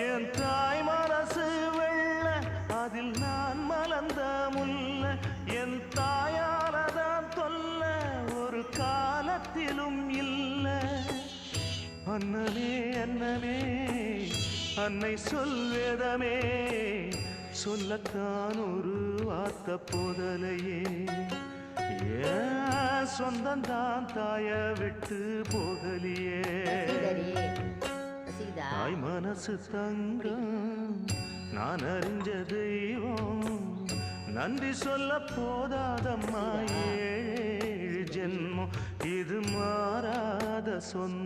என் தாய் மனசு வெள்ள அதில் நான் மலர்ந்த முல்ல என் தாயாலதான் தொல்ல ஒரு காலத்திலும் இல்ல அண்ணனே அண்ணனே அன்னை சொல்வேதமே சொல்லத்தான் ஒரு வார்த்தை போதலையே சொந்தந்தான் தாய விட்டு போகலியே தாய் மனசு தங்கம் நான் அறிஞ்ச தெய்வம் நன்றி சொல்ல போதாதம்மா ஏழு ஜென்மம் இது மாறாத சொந்தம்